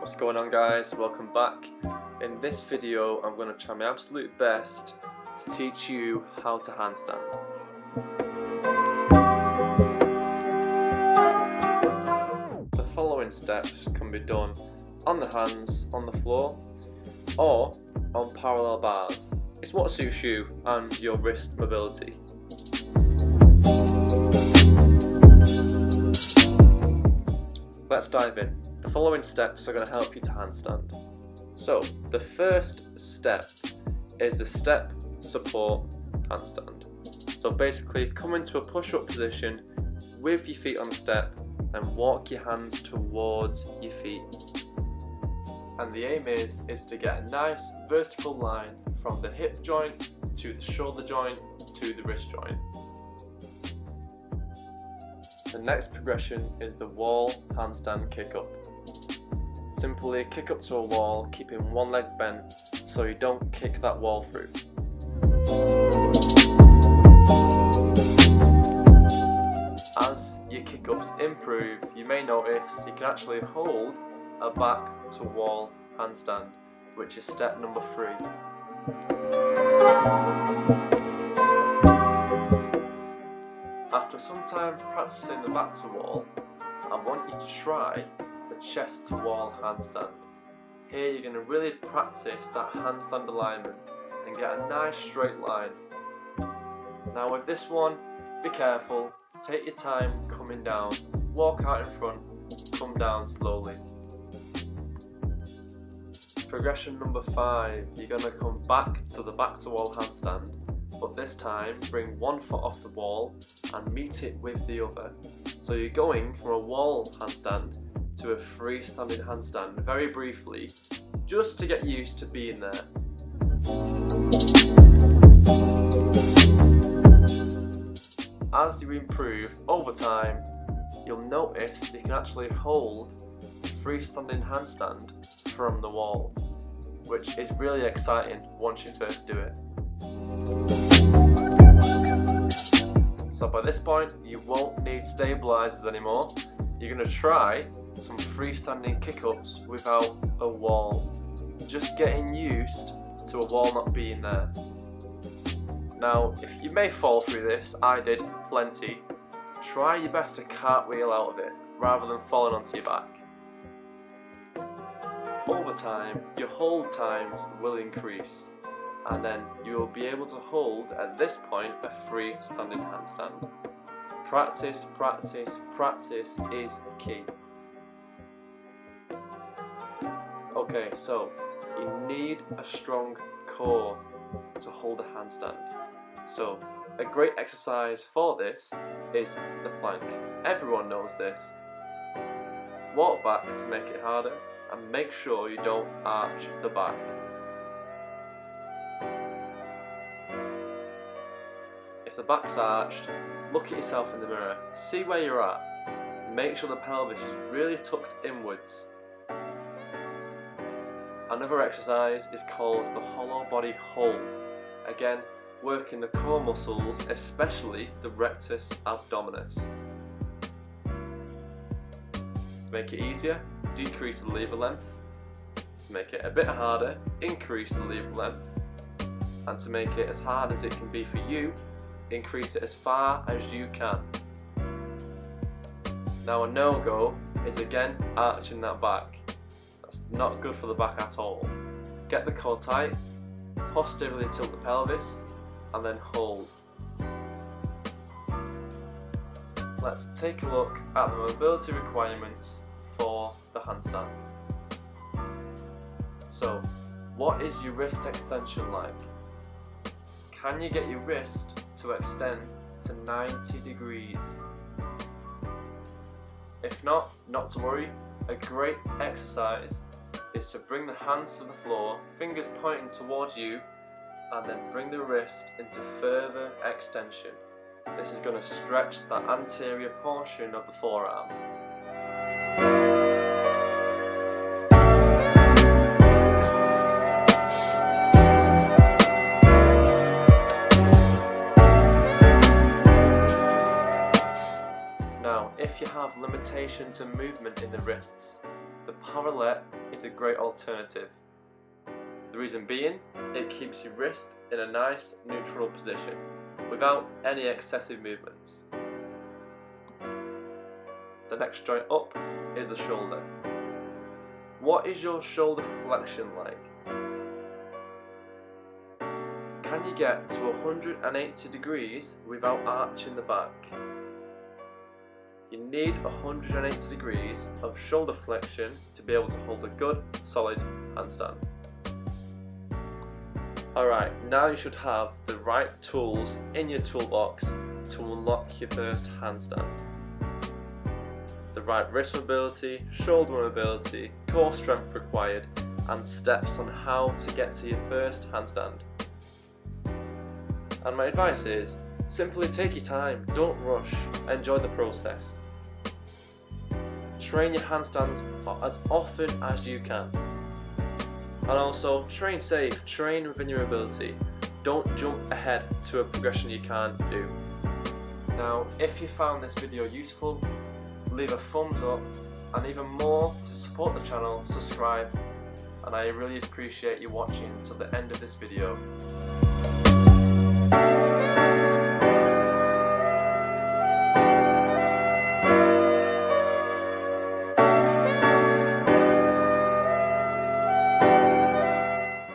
What's going on, guys? Welcome back. In this video I'm going to try my absolute best to teach you how to handstand. The following steps can be done on the hands, on the floor, or on parallel bars. It's what suits you and your wrist mobility. Let's dive in. The following steps are going to help you to handstand. So, the first step is the step support handstand. So basically, come into a push-up position with your feet on the step and walk your hands towards your feet. And the aim is to get a nice vertical line from the hip joint to the shoulder joint to the wrist joint. The next progression is the wall handstand kick up. Simply kick up to a wall, keeping one leg bent so you don't kick that wall through. As your kick ups improve, you may notice you can actually hold a back to wall handstand, which is step number 3. After some time practicing the back to wall, I want you to try the chest to wall handstand. Here you're going to really practice that handstand alignment and get a nice straight line. Now with this one, be careful, take your time coming down, walk out in front, come down slowly. Progression number 5, you're going to come back to the back to wall handstand, but this time bring one foot off the wall and meet it with the other. So you're going from a wall handstand to a freestanding handstand very briefly, just to get used to being there. As you improve over time, you'll notice you can actually hold a freestanding handstand from the wall, which is really exciting once you first do it. So by this point, you won't need stabilizers anymore. You're going to try some freestanding kick-ups without a wall. Just getting used to a wall not being there. Now, if you may fall through this, I did plenty, try your best to cartwheel out of it rather than falling onto your back. Over time, your hold times will increase, and then you will be able to hold at this point a freestanding handstand. Practice, practice, practice is key. Okay, so you need a strong core to hold a handstand. So a great exercise for this is the plank. Everyone knows this. Walk back to make it harder and make sure you don't arch the back. If the back's arched, look at yourself in the mirror, see where you're at, make sure the pelvis is really tucked inwards. Another exercise is called the hollow body hold. Again, working the core muscles, especially the rectus abdominis. To make it easier, decrease the lever length. To make it a bit harder, increase the lever length. And to make it as hard as it can be for you, increase it as far as you can. Now a no-go is again arching that back. That's not good for the back at all. Get the core tight, positively tilt the pelvis, and then hold. Let's take a look at the mobility requirements for the handstand. So, what is your wrist extension like? Can you get your wrist to extend to 90 degrees? If not, not to worry. A great exercise is to bring the hands to the floor, fingers pointing towards you, and then bring the wrist into further extension. This is going to stretch the anterior portion of the forearm. Now, if you have limitation to movement in the wrists, the parallel is a great alternative. The reason being, it keeps your wrist in a nice neutral position without any excessive movements. The next joint up is the shoulder. What is your shoulder flexion like? Can you get to 180 degrees without arching the back? You need 180 degrees of shoulder flexion to be able to hold a good, solid handstand. Alright, now you should have the right tools in your toolbox to unlock your first handstand. The right wrist mobility, shoulder mobility, core strength required, and steps on how to get to your first handstand. And my advice is, simply take your time, don't rush, enjoy the process. Train your handstands as often as you can. And also, train safe, train within your ability. Don't jump ahead to a progression you can't do. Now, if you found this video useful, leave a thumbs up, and even more, to support the channel, subscribe, and I really appreciate you watching until the end of this video.